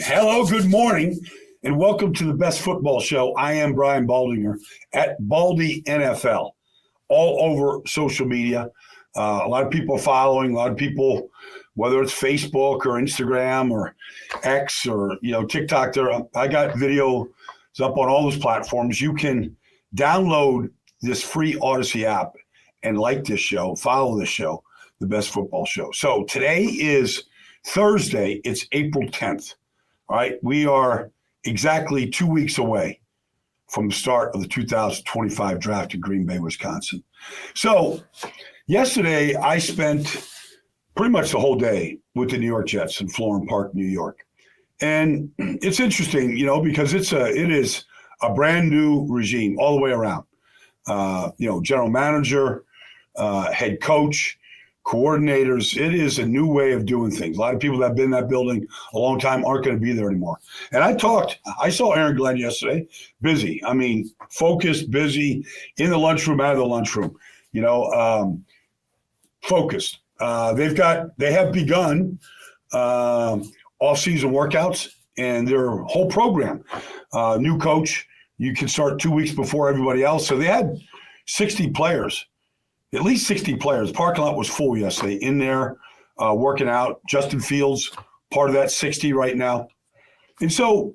Hello, good morning, and welcome to the best football show. I am Brian Baldinger at Baldy NFL, all over social media. A lot of people are following, a lot of people, whether it's Facebook or Instagram or X or TikTok. I got videos up on all those platforms. You can download this free Audacy app and like this show, follow this show, the best football show. So today is Thursday. It's April 10th. All right, we are exactly 2 weeks away from the start of the 2025 draft in Green Bay, Wisconsin. So yesterday I spent pretty much the whole day with the New York Jets in Florham Park, New York. And it's interesting, because it is a brand new regime all the way around. General manager, head coach, coordinators. It is a new way of doing things. A lot of people that have been in that building a long time aren't going to be there anymore. And I saw Aaron Glenn yesterday, busy. I mean, focused, busy, in the lunchroom, out of the lunchroom, focused. They have begun off-season workouts and their whole program. New coach, you can start 2 weeks before everybody else. So they had 60 players. At least 60 players. The parking lot was full yesterday in there working out. Justin Fields, part of that 60 right now. And so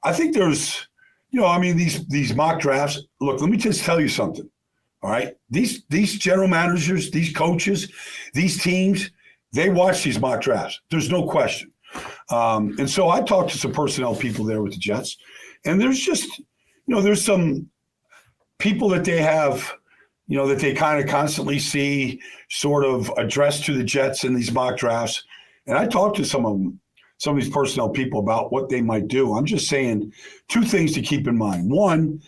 I think there's, these mock drafts. Look, let me just tell you something. All right. These general managers, these coaches, these teams, they watch these mock drafts. There's no question. And so I talked to some personnel people there with the Jets. And there's just, there's some people that they have – that they kind of constantly see sort of addressed to the Jets in these mock drafts. And I talked to some of these personnel people about what they might do. I'm just saying two things to keep in mind. One,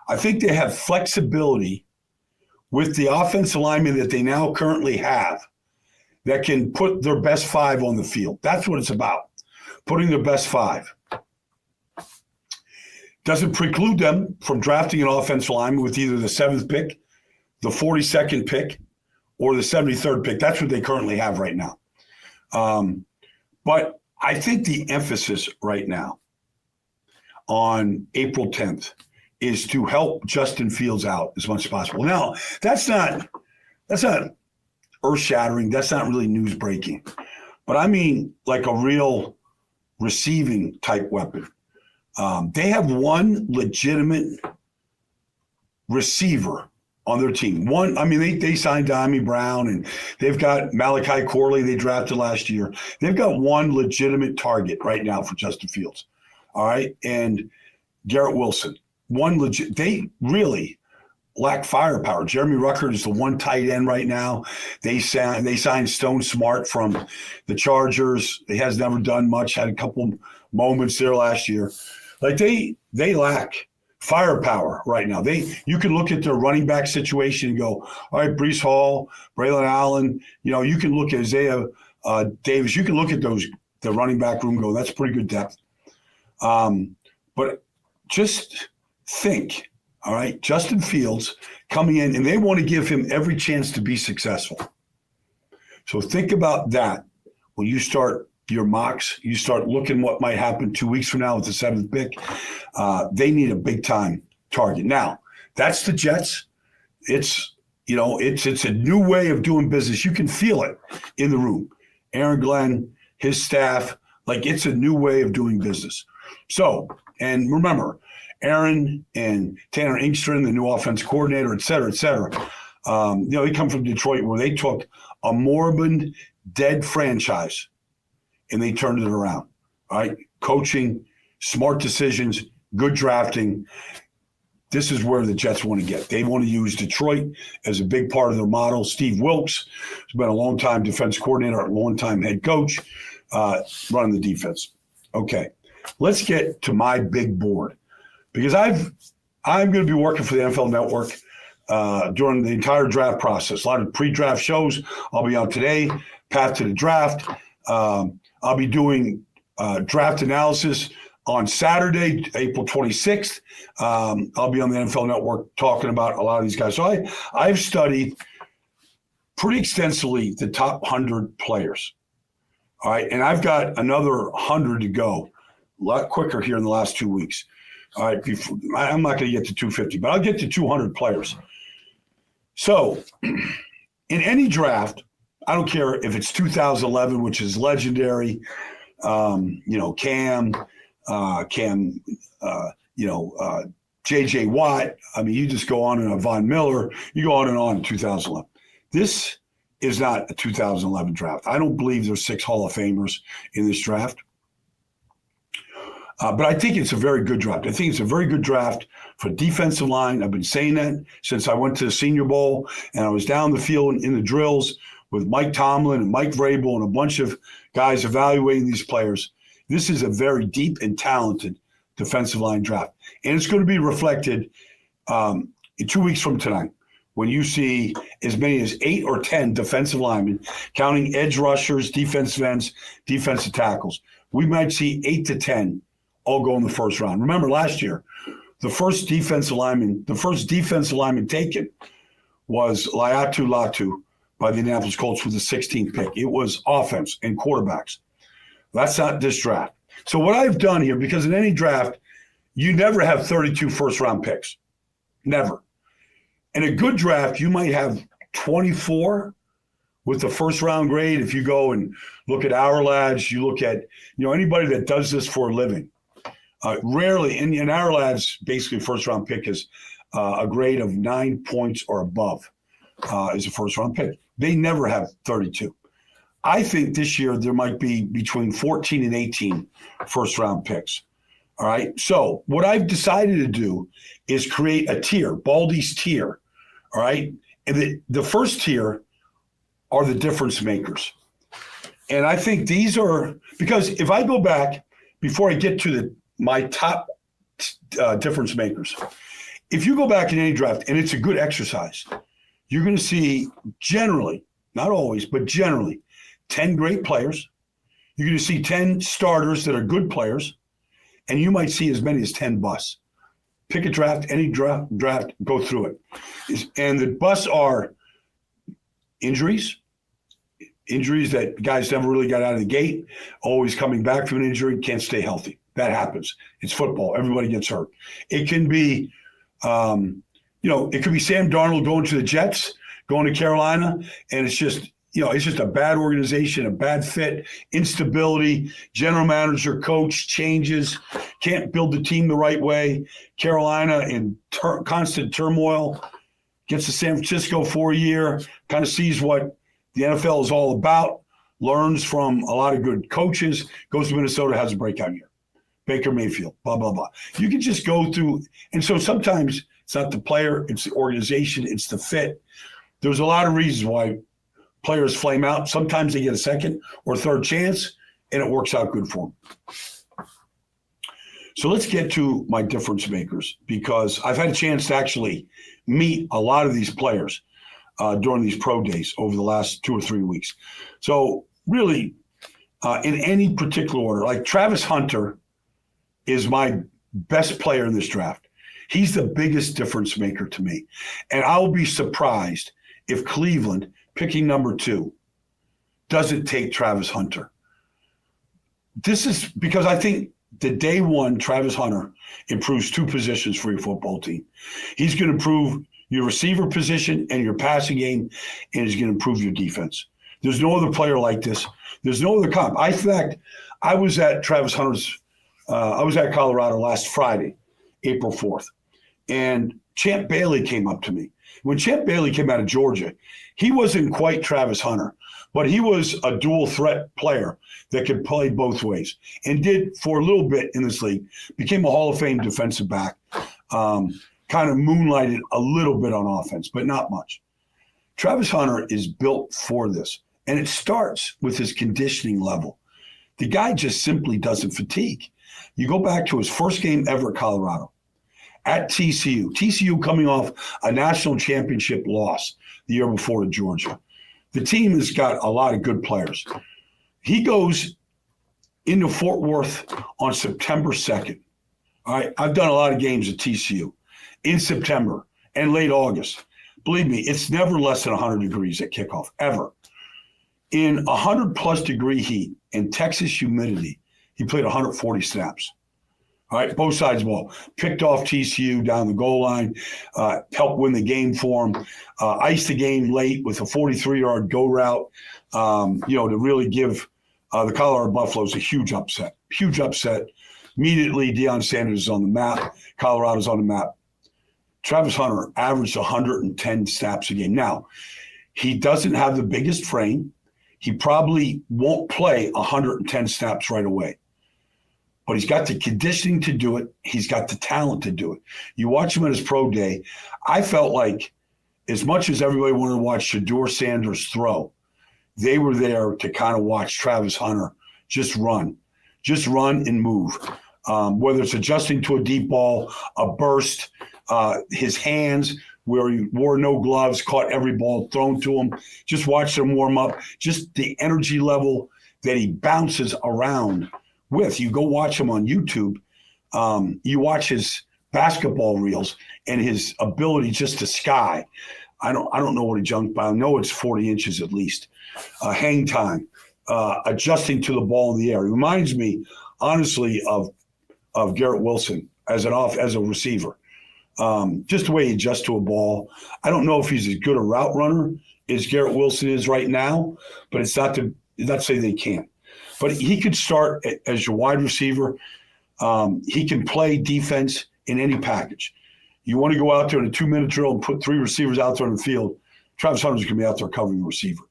I think they have flexibility with the offensive linemen that they now currently have that can put their best five on the field. That's what it's about, putting their best five. Doesn't preclude them from drafting an offensive lineman with either the 7th pick, the 42nd pick, or the 73rd pick. That's what they currently have right now. But I think the emphasis right now on April 10th is to help Justin Fields out as much as possible. Now, that's not earth-shattering. That's not really news-breaking. But I mean like a real receiving type weapon. They have one legitimate receiver on their team. They signed Dami Brown, and they've got Malachi Corley they drafted last year. They've got one legitimate target right now for Justin Fields. All right. And Garrett Wilson, they really lack firepower. Jeremy Ruckert is the one tight end right now. They signed Stone Smart from the Chargers. He has never done much, had a couple moments there last year. Like they lack firepower right now. You can look at their running back situation and go, all right, Breece Hall, Braylon Allen, you can look at Isaiah Davis. You can look at the running back room and go, that's pretty good depth. But just think, all right, Justin Fields coming in, and they want to give him every chance to be successful. So think about that when you start your mocks, you start looking what might happen 2 weeks from now with the 7th pick. They need a big time target. Now, that's the Jets. It's a new way of doing business. You can feel it in the room. Aaron Glenn, his staff, like it's a new way of doing business. So, and remember, Aaron and Tanner Inkstrom, the new offense coordinator, et cetera, they come from Detroit where they took a moribund, dead franchise and they turned it around, all right? Coaching, smart decisions, good drafting. This is where the Jets want to get. They want to use Detroit as a big part of their model. Steve Wilkes has been a long-time defense coordinator, a long-time head coach, running the defense. Okay, let's get to my big board because I'm going to be working for the NFL Network during the entire draft process. A lot of pre-draft shows I'll be on today, Path to the Draft. I'll be doing draft analysis on Saturday, April 26th. I'll be on the NFL Network talking about a lot of these guys. So I've studied pretty extensively the top 100 players. All right. And I've got another 100 to go, a lot quicker here in the last 2 weeks. All right. I'm not going to get to 250, but I'll get to 200 players. So in any draft, I don't care if it's 2011, which is legendary, Cam, J.J. Watt. I mean, you just go on and on. Von Miller. You go on and on in 2011. This is not a 2011 draft. I don't believe there's 6 Hall of Famers in this draft. But I think it's a very good draft. I think it's a very good draft for defensive line. I've been saying that since I went to the Senior Bowl and I was down the field in the drills with Mike Tomlin and Mike Vrabel and a bunch of guys evaluating these players. This is a very deep and talented defensive line draft. And it's going to be reflected in 2 weeks from tonight when you see as many as 8 or 10 defensive linemen, counting edge rushers, defensive ends, defensive tackles. We might see 8 to 10 all go in the first round. Remember last year, the first defensive lineman taken was Laiatu Latu by the Indianapolis Colts with the 16th pick. It was offense and quarterbacks. That's not this draft. So what I've done here, because in any draft, you never have 32 first-round picks. Never. In a good draft, you might have 24 with the first-round grade. If you go and look at Our Lads, you look at anybody that does this for a living. Rarely, in Our Lads, basically first-round pick is a grade of 9 points or above is a first-round pick. They never have 32. I think this year there might be between 14 and 18 first-round picks. All right. So what I've decided to do is create a tier, Baldy's tier. All right. And the first tier are the difference makers. And I think these are, because if I go back before I get to my top difference makers, if you go back in any draft, and it's a good exercise, you're going to see generally, not always, but generally, 10 great players. You're going to see 10 starters that are good players, and you might see as many as 10 busts. Pick a draft, any draft, go through it. And the busts are injuries that guys never really got out of the gate, always coming back from an injury, can't stay healthy. That happens. It's football. Everybody gets hurt. It can be, it could be Sam Darnold going to the Jets, going to Carolina, and it's just a bad organization, a bad fit, instability, general manager, coach changes, can't build the team the right way. Carolina in constant turmoil, gets to San Francisco for a year, kind of sees what the NFL is all about, learns from a lot of good coaches, goes to Minnesota, has a breakout year. Baker Mayfield, blah, blah, blah. You can just go through. And so sometimes it's not the player, it's the organization, it's the fit. There's a lot of reasons why players flame out. Sometimes they get a second or third chance, and it works out good for them. So let's get to my difference makers, because I've had a chance to actually meet a lot of these players during these pro days over the last 2 or 3 weeks. So really, in any particular order, like Travis Hunter is my best player in this draft. He's the biggest difference maker to me. And I'll be surprised if Cleveland, picking number 2, doesn't take Travis Hunter. This is because I think the day one Travis Hunter improves 2 positions for your football team. He's going to improve your receiver position and your passing game, and he's going to improve your defense. There's no other player like this. There's no other comp. In fact, I was at Travis Hunter's I was at Colorado last Friday, April 4th, and Champ Bailey came up to me. When Champ Bailey came out of Georgia, he wasn't quite Travis Hunter, but he was a dual threat player that could play both ways and did for a little bit in this league, became a Hall of Fame defensive back, kind of moonlighted a little bit on offense, but not much. Travis Hunter is built for this, and it starts with his conditioning level. The guy just simply doesn't fatigue. You go back to his first game ever at Colorado, at TCU. TCU coming off a national championship loss the year before to Georgia. The team has got a lot of good players. He goes into Fort Worth on September 2nd. All right, I've done a lot of games at TCU in September and late August. believe me, it's never less than 100 degrees at kickoff, ever. In 100-plus degree heat and Texas humidity, he played 140 snaps. All right, both sides of the ball. Picked off TCU down the goal line, helped win the game for him, iced the game late with a 43-yard go route, to really give the Colorado Buffaloes a huge upset. Huge upset. Immediately, Deion Sanders is on the map. Colorado's on the map. Travis Hunter averaged 110 snaps a game. Now, he doesn't have the biggest frame. He probably won't play 110 snaps right away. But he's got the conditioning to do it. He's got the talent to do it. You watch him at his pro day. I felt like as much as everybody wanted to watch Shedeur Sanders throw, they were there to kind of watch Travis Hunter just run and move. Whether it's adjusting to a deep ball, a burst, his hands where he wore no gloves, caught every ball thrown to him. Just watch him warm up. Just the energy level that he bounces around with. You go watch him on YouTube. You watch his basketball reels and his ability just to sky. I don't know what he jumped by. I know it's 40 inches at least. Hang time, adjusting to the ball in the air. It reminds me, honestly, of Garrett Wilson as a receiver. Just the way he adjusts to a ball. I don't know if he's as good a route runner as Garrett Wilson is right now, but it's not to say they can't. But he could start as your wide receiver. He can play defense in any package. You want to go out there in a 2-minute drill and put 3 receivers out there in the field, Travis Hunter's going to be out there covering the receiver.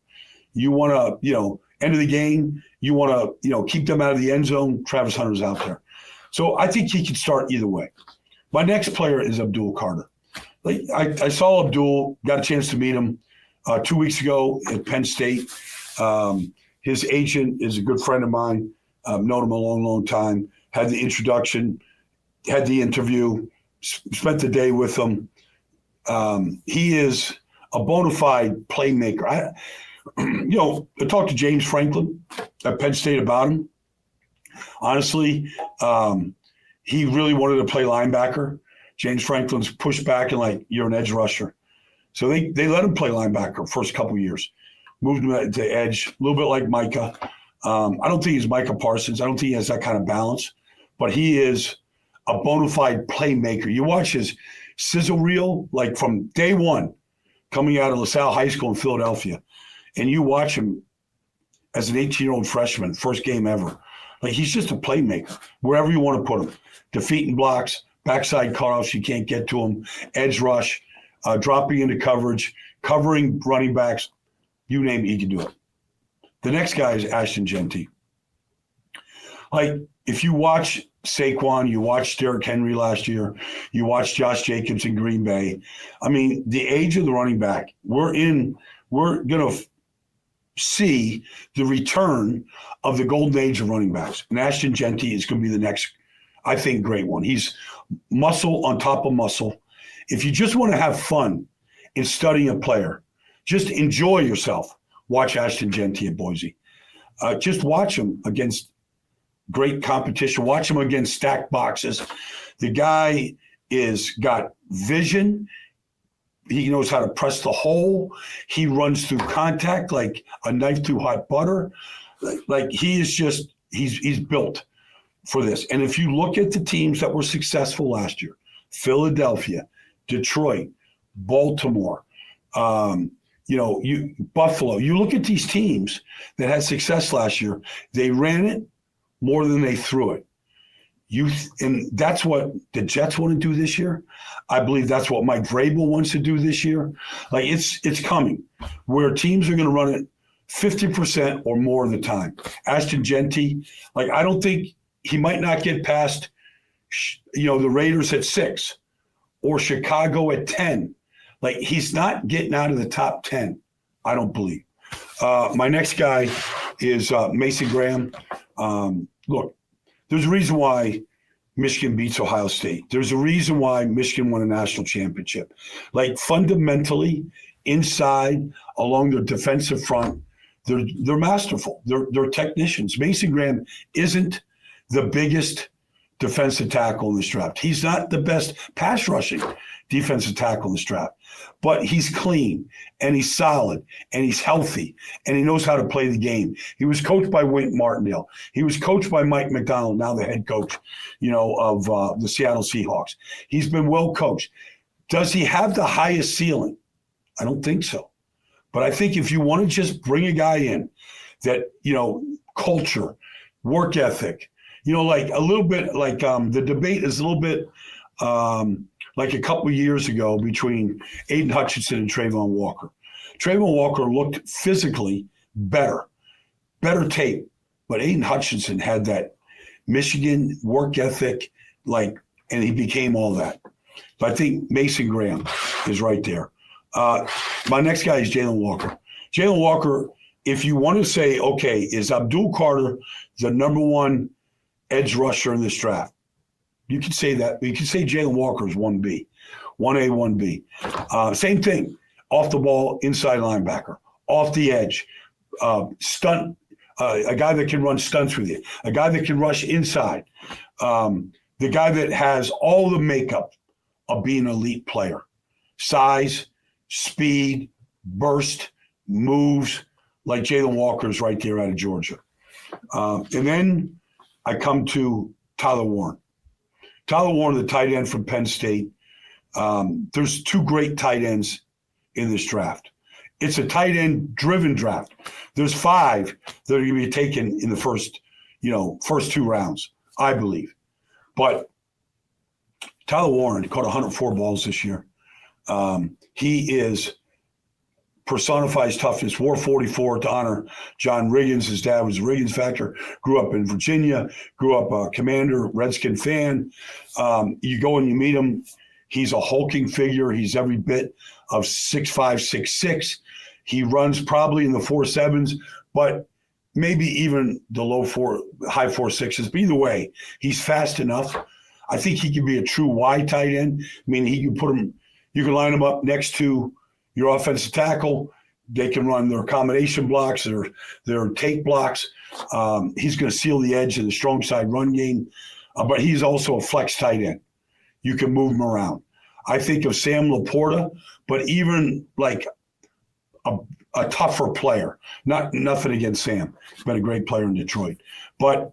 You want to, end of the game, you want to, keep them out of the end zone, Travis Hunter's out there. So I think he can start either way. My next player is Abdul Carter. I saw Abdul, got a chance to meet him 2 weeks ago at Penn State. His agent is a good friend of mine. I've known him a long, long time. Had the introduction, had the interview, spent the day with him. He is a bona fide playmaker. I talked to James Franklin at Penn State about him. Honestly, he really wanted to play linebacker. James Franklin's pushed back and you're an edge rusher. So they let him play linebacker first couple of years. Moved him to edge, a little bit like Micah. I don't think he's Micah Parsons. I don't think he has that kind of balance. But he is a bona fide playmaker. You watch his sizzle reel, from day one, coming out of LaSalle High School in Philadelphia, and you watch him as an 18-year-old freshman, first game ever. He's just a playmaker, wherever you want to put him. Defeating blocks, backside cutoffs, you can't get to him, edge rush, dropping into coverage, covering running backs. You name it, he can do it. The next guy is Ashton Jeanty. If you watch Saquon, you watched Derrick Henry last year, you watched Josh Jacobs in Green Bay. The age of the running back, we're going to see the return of the golden age of running backs. And Ashton Jeanty is going to be the next, I think, great one. He's muscle on top of muscle. If you just want to have fun in studying a player, just enjoy yourself, watch Ashton Jeanty at Boise. Just watch him against great competition. Watch him against stacked boxes. The guy is got vision. He knows how to press the hole. He runs through contact like a knife through hot butter. He is just, he's built for this. And if you look at the teams that were successful last year, Philadelphia, Detroit, Baltimore, Buffalo, you look at these teams that had success last year, they ran it more than they threw it. And that's what the Jets want to do this year. I believe that's what Mike Vrabel wants to do this year. It's coming where teams are going to run it 50% or more of the time. Ashton Jeanty, I don't think he might not get past, the Raiders at 6 or Chicago at 10. He's not getting out of the top 10, I don't believe. My next guy is Mason Graham. Look, there's a reason why Michigan beats Ohio State. There's a reason why Michigan won a national championship. Fundamentally, inside, along the defensive front, they're masterful. They're technicians. Mason Graham isn't the biggest defensive tackle in this draft. He's not the best pass rushing defensive tackle in this draft, but he's clean and he's solid and he's healthy and he knows how to play the game. He was coached by Wink Martindale. He was coached by Mike McDonald, now the head coach, of the Seattle Seahawks. He's been well coached. Does he have the highest ceiling? I don't think so. But I think if you want to just bring a guy in that, culture, work ethic, like a little bit like the debate is a little bit like a couple of years ago between Aiden Hutchinson and Trayvon Walker. Trayvon Walker looked physically better tape, but Aiden Hutchinson had that Michigan work ethic, and he became all that. So I think Mason Graham is right there. My next guy is Jalen Walker. Jalen Walker, if you want to say, okay, is Abdul Carter the number one edge rusher in this draft? You can say that. You can say Jalen Walker is 1B, 1A, 1B. Same thing. Off the ball, inside linebacker. Off the edge, stunt. A guy that can run stunts with you. A guy that can rush inside. The guy that has all the makeup of being an elite player. Size, speed, burst, moves, like Jalen Walker is right there out of Georgia. And then I come to Tyler Warren. Tyler Warren, the tight end from Penn State. There's two great tight ends in this draft. It's a tight end driven draft. There's 5 that are going to be taken in the first 2 rounds, I believe. But Tyler Warren caught 104 balls this year. He personifies toughness. Wore 44 to honor John Riggins. His dad was a Riggins factor. Grew up in Virginia. Grew up a Commander, Redskin fan. You go and you meet him. He's a hulking figure. He's every bit of 6'5", 6'6". He runs probably in the 4.7s, but maybe even the high 4.6s. But either way, he's fast enough. I think he could be a true wide tight end. I mean, he can you can line him up next to your offensive tackle. They can run their accommodation blocks, their take blocks. He's going to seal the edge in the strong side run game, but he's also a flex tight end. You can move him around. I think of Sam Laporta, but even like a tougher player. Nothing against Sam. He's been a great player in Detroit. But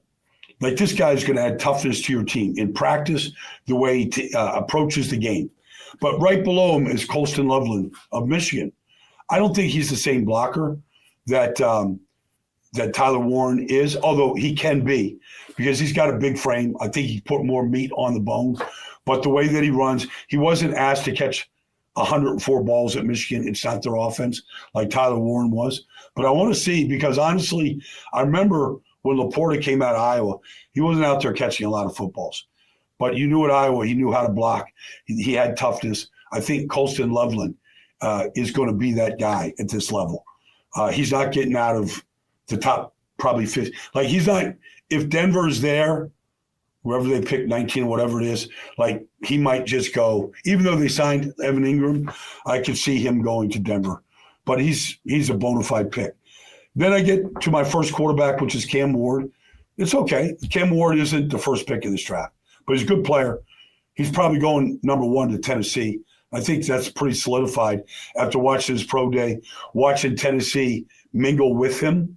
like this guy is going to add toughness to your team in practice, the way he approaches the game. But right below him is Colston Loveland of Michigan. I don't think he's the same blocker that Tyler Warren is, although he can be because he's got a big frame. I think he put more meat on the bone. But the way that he runs, he wasn't asked to catch 104 balls at Michigan. It's not their offense like Tyler Warren was. But I want to see, because honestly, I remember when Laporta came out of Iowa, he wasn't out there catching a lot of footballs. But you knew at Iowa, he knew how to block. He had toughness. I think Colston Loveland is going to be that guy at this level. He's not getting out of the top probably 50. Like he's not, if Denver's there, wherever they pick 19, whatever it is, like he might just go, even though they signed Evan Ingram, I could see him going to Denver. But he's a bona fide pick. Then I get to my first quarterback, which is Cam Ward. It's okay. Cam Ward isn't the first pick in this draft, but he's a good player. He's probably going number 1 to Tennessee. I think that's pretty solidified after watching his pro day, watching Tennessee mingle with him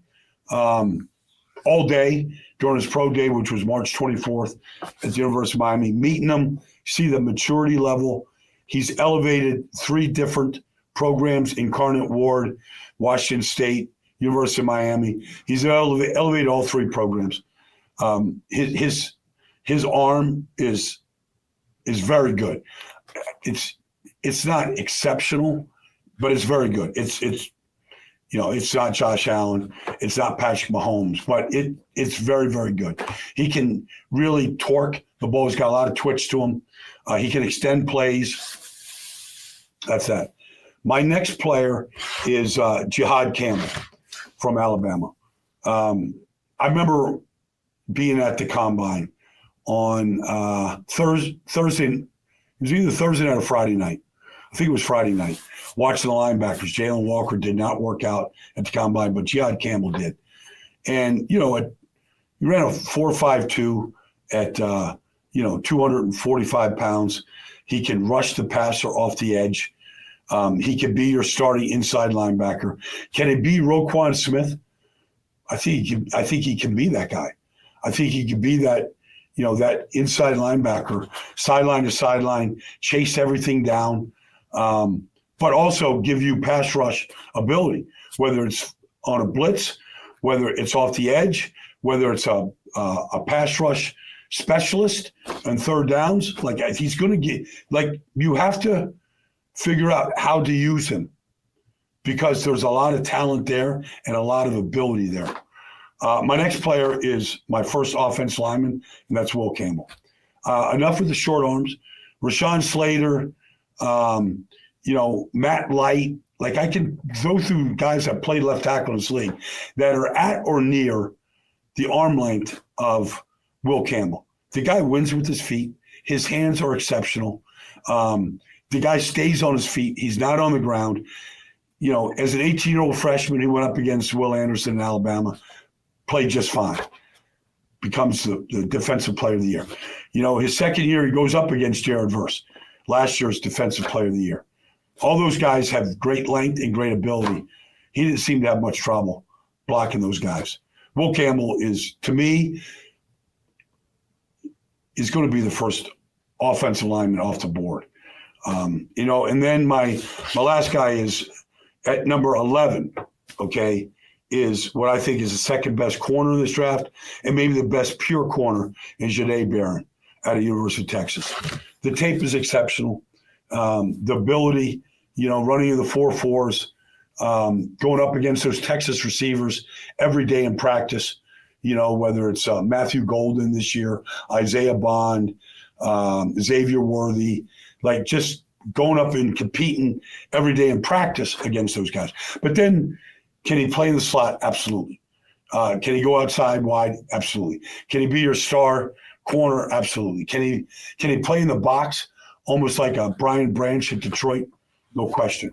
all day during his pro day, which was March 24th at the University of Miami, meeting him, see the maturity level. He's elevated 3 different programs, Incarnate Ward, Washington State, University of Miami. He's elevated all 3 programs. His arm is very good. It's not exceptional, but it's very good. It's not Josh Allen, it's not Patrick Mahomes, but it's very, very good. He can really torque the ball. He's got a lot of twitch to him. He can extend plays. That's that. My next player is Jihad Campbell from Alabama. I remember being at the Combine on Thursday. It was either Thursday night or Friday night. I think it was Friday night. Watching the linebackers. Jalen Walker did not work out at the Combine, but Jihad Campbell did. And, he ran a 4.52 at 245 pounds. He can rush the passer off the edge. He can be your starting inside linebacker. Can it be Roquan Smith? I think he can be that guy. I think he can be that, that inside linebacker, sideline to sideline, chase everything down, but also give you pass rush ability, whether it's on a blitz, whether it's off the edge, whether it's a pass rush specialist and third downs. Like, he's going to get, like, you have to figure out how to use him, because there's a lot of talent there and a lot of ability there. My next player is my first offense lineman, and that's Will Campbell. Enough with the short arms. Rashawn Slater, Matt Light. Like, I can go through guys that play left tackle in this league that are at or near the arm length of Will Campbell. The guy wins with his feet. His hands are exceptional. The guy stays on his feet. He's not on the ground. As an 18-year-old freshman, he went up against Will Anderson in Alabama, played just fine, becomes the defensive player of the year. His second year, he goes up against Jared Verse, last year's defensive player of the year. All those guys have great length and great ability. He didn't seem to have much trouble blocking those guys. Will Campbell is, to me, is going to be the first offensive lineman off the board. And then my last guy is at number 11, okay, is what I think is the second best corner in this draft, and maybe the best pure corner in Jahdae Barron out of University of Texas. The tape is exceptional. The ability, running in the 4.4s, going up against those Texas receivers every day in practice, whether it's Matthew Golden this year, Isaiah Bond, Xavier Worthy, like just going up and competing every day in practice against those guys. But then, can he play in the slot? Absolutely. Can he go outside wide? Absolutely. Can he be your star corner? Absolutely. Can he play in the box almost like a Brian Branch at Detroit? No question.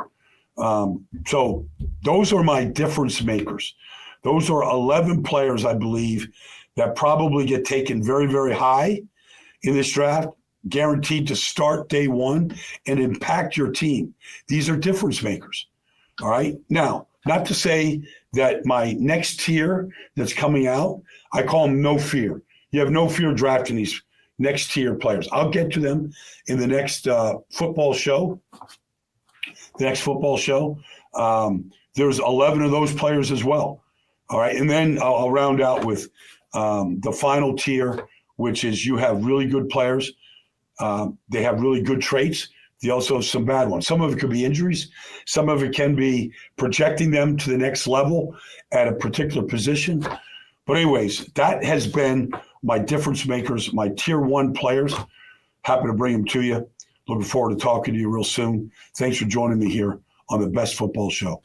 So those are my difference makers. Those are 11 players, I believe, that probably get taken very, very high in this draft, guaranteed to start day one and impact your team. These are difference makers. All right. Now, not to say that my next tier that's coming out, I call them no fear. You have no fear drafting these next tier players. I'll get to them in the next football show. There's 11 of those players as well. All right. And then I'll round out with the final tier, which is you have really good players. They have really good traits. They also have some bad ones. Some of it could be injuries. Some of it can be projecting them to the next level at a particular position. But anyways, that has been my difference makers, my tier one players. Happy to bring them to you. Looking forward to talking to you real soon. Thanks for joining me here on the Best Football Show.